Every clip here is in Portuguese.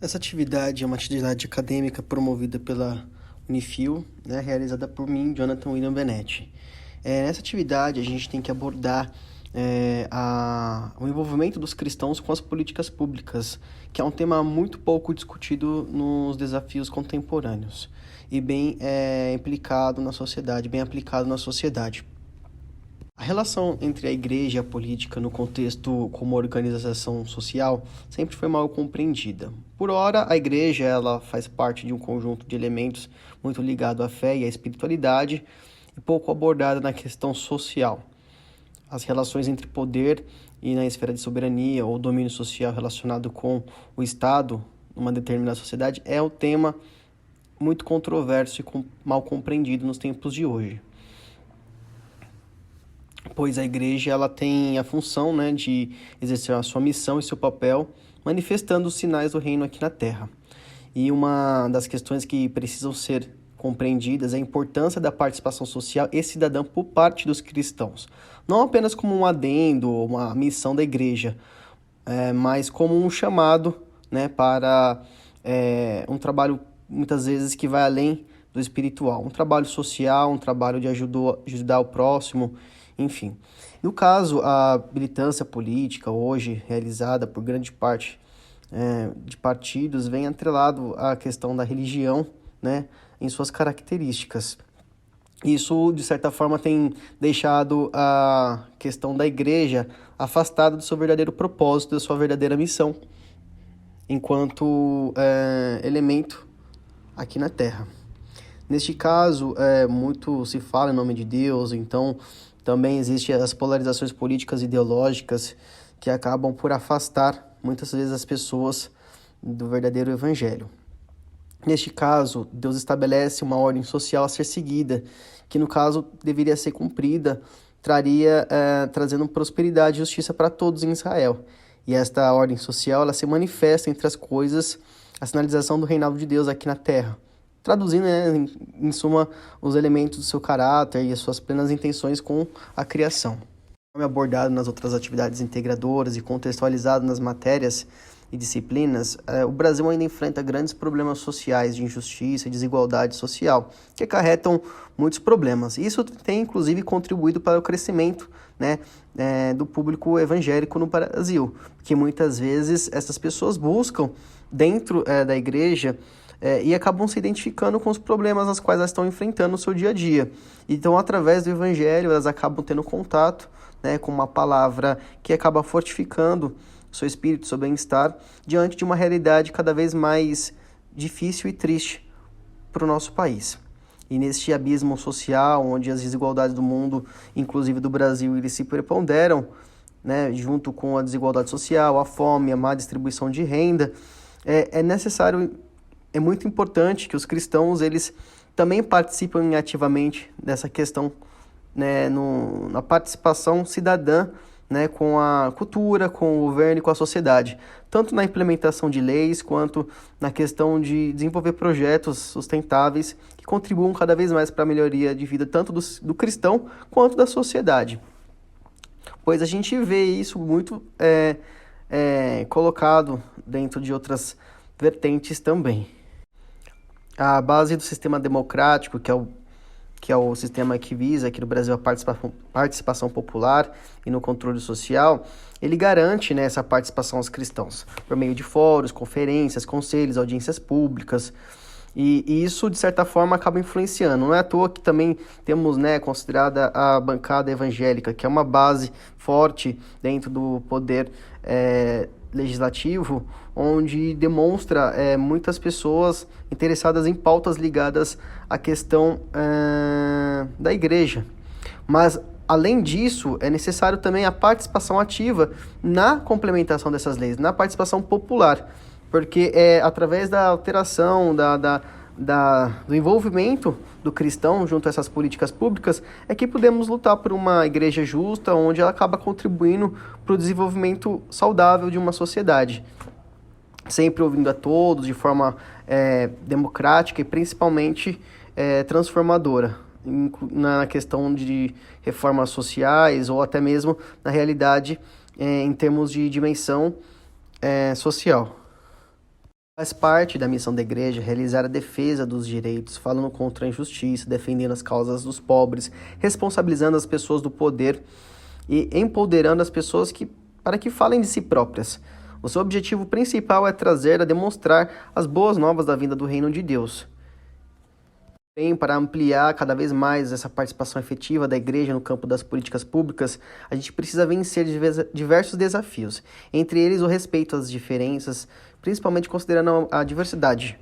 Essa atividade é uma atividade acadêmica promovida pela Unifil, né, realizada por mim, Jonathan William Benetti. Nessa atividade, a gente tem que abordar o envolvimento dos cristãos com as políticas públicas, que é um tema muito pouco discutido nos desafios contemporâneos e bem implicado na sociedade, bem aplicado na sociedade. A relação entre a igreja e a política no contexto como organização social sempre foi mal compreendida. Por ora, a igreja ela faz parte de um conjunto de elementos muito ligado à fé e à espiritualidade e pouco abordada na questão social. As relações entre poder e na esfera de soberania ou domínio social relacionado com o Estado numa determinada sociedade é um tema muito controverso e mal compreendido nos tempos de hoje. Pois a igreja ela tem a função, né, de exercer a sua missão e seu papel, manifestando os sinais do reino aqui na Terra. E uma das questões que precisam ser compreendidas é a importância da participação social e cidadã por parte dos cristãos. Não apenas como um adendo ou uma missão da igreja, mas como um chamado, né, para um trabalho, muitas vezes, que vai além do espiritual. Um trabalho social, um trabalho de ajudar o próximo, enfim. No caso, a militância política, hoje realizada por grande parte de partidos, vem atrelado à questão da religião, né, em suas características. Isso, de certa forma, tem deixado a questão da igreja afastada do seu verdadeiro propósito, da sua verdadeira missão, enquanto elemento aqui na Terra. Neste caso, muito se fala em nome de Deus, então também existem as polarizações políticas e ideológicas que acabam por afastar muitas vezes as pessoas do verdadeiro evangelho. Neste caso, Deus estabelece uma ordem social a ser seguida, que no caso deveria ser cumprida, trazendo prosperidade e justiça para todos em Israel. E esta ordem social ela se manifesta entre as coisas, a sinalização do reinado de Deus aqui na Terra, traduzindo, né, em suma, os elementos do seu caráter e as suas plenas intenções com a criação. Como abordado nas outras atividades integradoras e contextualizado nas matérias e disciplinas, o Brasil ainda enfrenta grandes problemas sociais de injustiça e desigualdade social, que acarretam muitos problemas. Isso tem, inclusive, contribuído para o crescimento, né, do público evangélico no Brasil, que muitas vezes essas pessoas buscam dentro da igreja e acabam se identificando com os problemas aos quais elas estão enfrentando no seu dia a dia. Então, através do evangelho, elas acabam tendo contato, né, com uma palavra que acaba fortificando o seu espírito, o seu bem-estar, diante de uma realidade cada vez mais difícil e triste para o nosso país. E neste abismo social, onde as desigualdades do mundo, inclusive do Brasil, eles se preponderam, né, junto com a desigualdade social, a fome, a má distribuição de renda, é muito importante que os cristãos eles também participem ativamente dessa questão, né, na participação cidadã, né, com a cultura, com o governo e com a sociedade, tanto na implementação de leis quanto na questão de desenvolver projetos sustentáveis que contribuam cada vez mais para a melhoria de vida tanto do cristão quanto da sociedade. Pois a gente vê isso muito colocado dentro de outras vertentes também. A base do sistema democrático, que é o sistema que visa aqui no Brasil a participação popular e no controle social, ele garante, né, essa participação aos cristãos, por meio de fóruns, conferências, conselhos, audiências públicas, e isso, de certa forma, acaba influenciando. Não é à toa que também temos, né, considerada a bancada evangélica, que é uma base forte dentro do poder legislativo, onde demonstra muitas pessoas interessadas em pautas ligadas à questão da igreja. Mas, além disso, é necessário também a participação ativa na complementação dessas leis, na participação popular, porque é através da alteração, do envolvimento do cristão junto a essas políticas públicas é que podemos lutar por uma igreja justa, onde ela acaba contribuindo para o desenvolvimento saudável de uma sociedade, sempre ouvindo a todos de forma democrática e principalmente transformadora, na questão de reformas sociais ou até mesmo na realidade em termos de dimensão social. Faz parte da missão da igreja realizar a defesa dos direitos, falando contra a injustiça, defendendo as causas dos pobres, responsabilizando as pessoas do poder e empoderando as pessoas para que falem de si próprias. O seu objetivo principal é demonstrar as boas novas da vinda do reino de Deus. Bem, para ampliar cada vez mais essa participação efetiva da igreja no campo das políticas públicas, a gente precisa vencer diversos desafios, entre eles o respeito às diferenças, principalmente considerando a diversidade.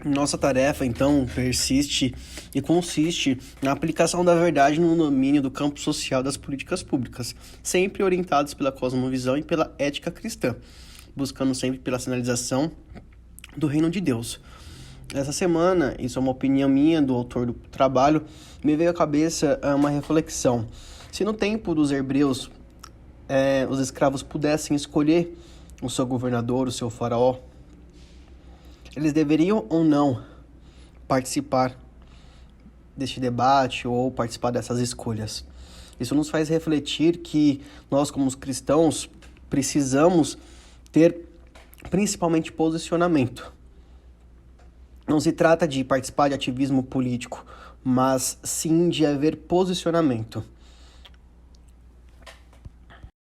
Nossa tarefa, então, persiste e consiste na aplicação da verdade no domínio do campo social das políticas públicas, sempre orientados pela cosmovisão e pela ética cristã, buscando sempre pela sinalização do reino de Deus. Essa semana, isso é uma opinião minha, do autor do trabalho, me veio à cabeça uma reflexão. Se no tempo dos hebreus, os escravos pudessem escolher o seu governador, o seu faraó, eles deveriam ou não participar deste debate ou participar dessas escolhas? Isso nos faz refletir que nós, como cristãos, precisamos ter principalmente posicionamento. Não se trata de participar de ativismo político, mas sim de haver posicionamento.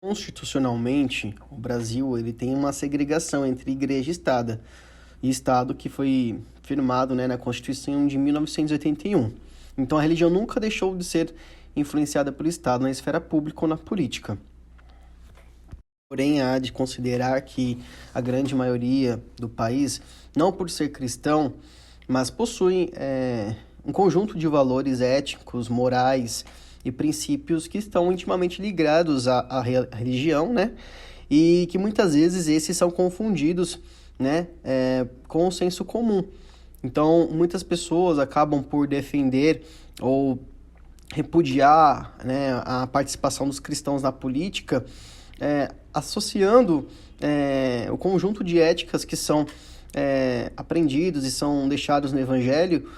Constitucionalmente, o Brasil ele tem uma segregação entre igreja e Estado que foi firmado, na Constituição de 1981. Então a religião nunca deixou de ser influenciada pelo Estado na esfera pública ou na política. Porém, há de considerar que a grande maioria do país, não por ser cristão, mas possui um conjunto de valores éticos, morais e princípios que estão intimamente ligados à religião, e que muitas vezes esses são confundidos, com o senso comum. Então, muitas pessoas acabam por defender ou repudiar, a participação dos cristãos na política, associando o conjunto de éticas que são aprendidos e são deixados no Evangelho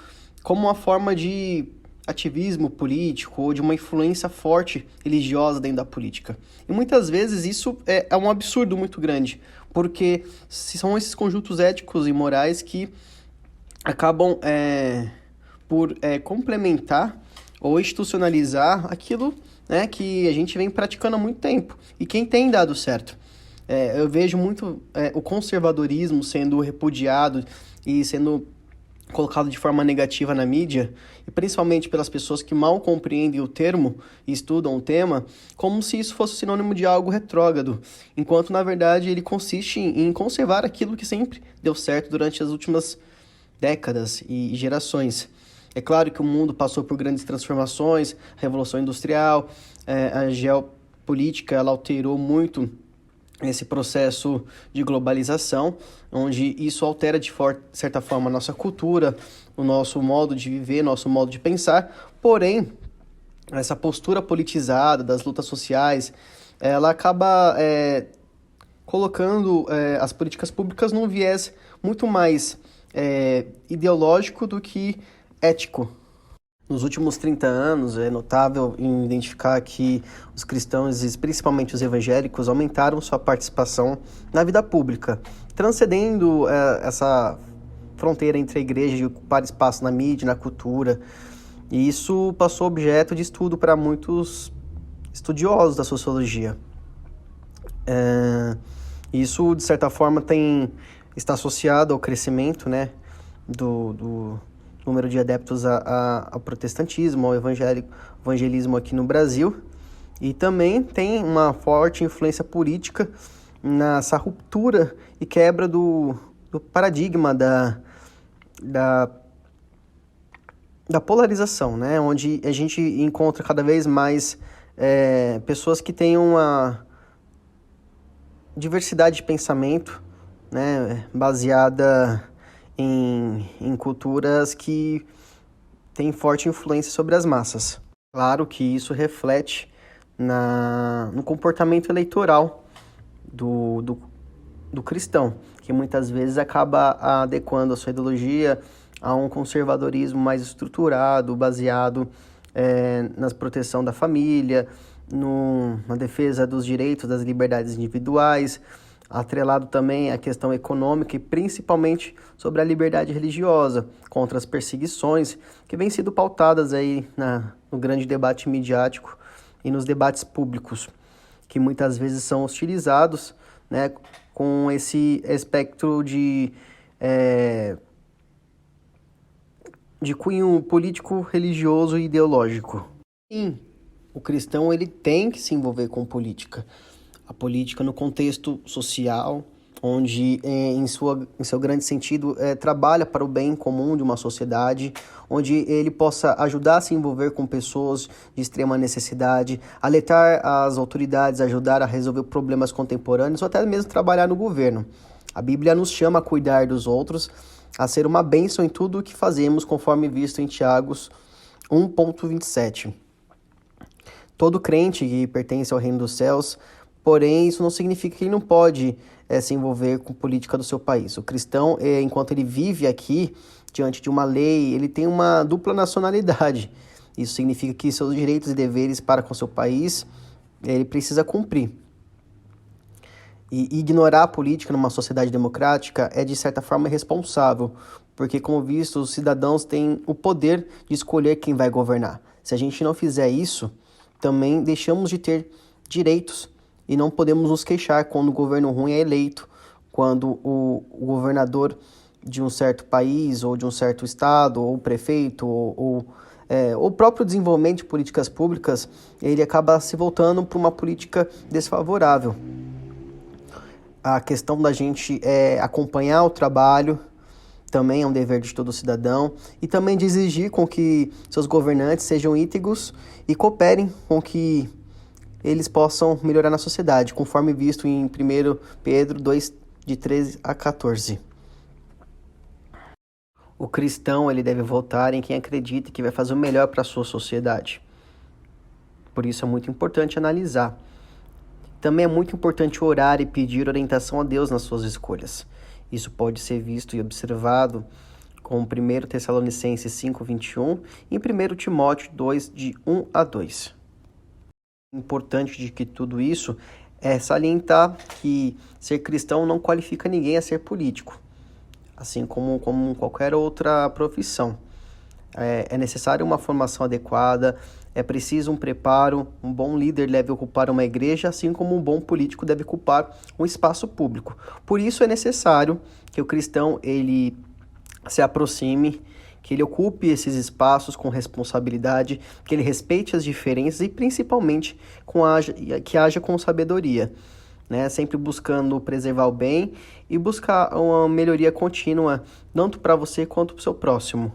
como uma forma de ativismo político ou de uma influência forte religiosa dentro da política. E muitas vezes isso é um absurdo muito grande, porque são esses conjuntos éticos e morais que acabam por complementar ou institucionalizar aquilo que a gente vem praticando há muito tempo e quem tem dado certo. Eu vejo muito o conservadorismo sendo repudiado e sendo colocado de forma negativa na mídia, e principalmente pelas pessoas que mal compreendem o termo e estudam o tema, como se isso fosse sinônimo de algo retrógrado, enquanto na verdade ele consiste em conservar aquilo que sempre deu certo durante as últimas décadas e gerações. É claro que o mundo passou por grandes transformações, a Revolução Industrial, a geopolítica ela alterou muito esse processo de globalização, onde isso altera de certa forma a nossa cultura, o nosso modo de viver, nosso modo de pensar. Porém, essa postura politizada das lutas sociais, ela acaba colocando as políticas públicas num viés muito mais ideológico do que ético. Nos últimos 30 anos, é notável identificar que os cristãos, e principalmente os evangélicos, aumentaram sua participação na vida pública, transcendendo essa fronteira entre a igreja e ocupar espaço na mídia, na cultura. E isso passou objeto de estudo para muitos estudiosos da sociologia. Isso, de certa forma, está associado ao crescimento, do número de adeptos ao protestantismo, ao evangelismo aqui no Brasil, e também tem uma forte influência política nessa ruptura e quebra do paradigma da polarização, onde a gente encontra cada vez mais pessoas que têm uma diversidade de pensamento, baseada em culturas que têm forte influência sobre as massas. Claro que isso reflete no comportamento eleitoral do cristão, que muitas vezes acaba adequando a sua ideologia a um conservadorismo mais estruturado, baseado na proteção da família, na defesa dos direitos, das liberdades individuais, atrelado também à questão econômica e principalmente sobre a liberdade religiosa, contra as perseguições que vêm sido pautadas aí no grande debate midiático e nos debates públicos, que muitas vezes são hostilizados, né, com esse espectro de cunho político, religioso e ideológico. Sim, o cristão ele tem que se envolver com política. A política no contexto social, onde em seu grande sentido trabalha para o bem comum de uma sociedade, onde ele possa ajudar a se envolver com pessoas de extrema necessidade, alertar as autoridades, ajudar a resolver problemas contemporâneos ou até mesmo trabalhar no governo. A Bíblia nos chama a cuidar dos outros, a ser uma bênção em tudo o que fazemos, conforme visto em Tiago 1,27. Todo crente que pertence ao reino dos céus, porém, isso não significa que ele não pode se envolver com a política do seu país. O cristão, enquanto ele vive aqui, diante de uma lei, ele tem uma dupla nacionalidade. Isso significa que seus direitos e deveres para com seu país, ele precisa cumprir. E ignorar a política numa sociedade democrática é, de certa forma, irresponsável, porque, como visto, os cidadãos têm o poder de escolher quem vai governar. Se a gente não fizer isso, também deixamos de ter direitos e não podemos nos queixar quando o governo ruim é eleito, quando o governador de um certo país, ou de um certo estado, ou o prefeito, ou o próprio desenvolvimento de políticas públicas, ele acaba se voltando para uma política desfavorável. A questão da gente acompanhar o trabalho também é um dever de todo cidadão, e também de exigir com que seus governantes sejam íntegros e cooperem com que eles possam melhorar na sociedade, conforme visto em 1 Pedro 2, de 13 a 14. O cristão ele deve votar em quem acredita que vai fazer o melhor para a sua sociedade. Por isso é muito importante analisar. Também é muito importante orar e pedir orientação a Deus nas suas escolhas. Isso pode ser visto e observado com 1 Tessalonicenses 5:21 e 1 Timóteo 2, de 1 a 2. Importante de que tudo isso é salientar que ser cristão não qualifica ninguém a ser político, assim como qualquer outra profissão. É necessário uma formação adequada, é preciso um preparo, um bom líder deve ocupar uma igreja, assim como um bom político deve ocupar um espaço público. Por isso é necessário que o cristão ele se aproxime, que ele ocupe esses espaços com responsabilidade, que ele respeite as diferenças e principalmente que haja com sabedoria, né? Sempre buscando preservar o bem e buscar uma melhoria contínua, tanto para você quanto para o seu próximo.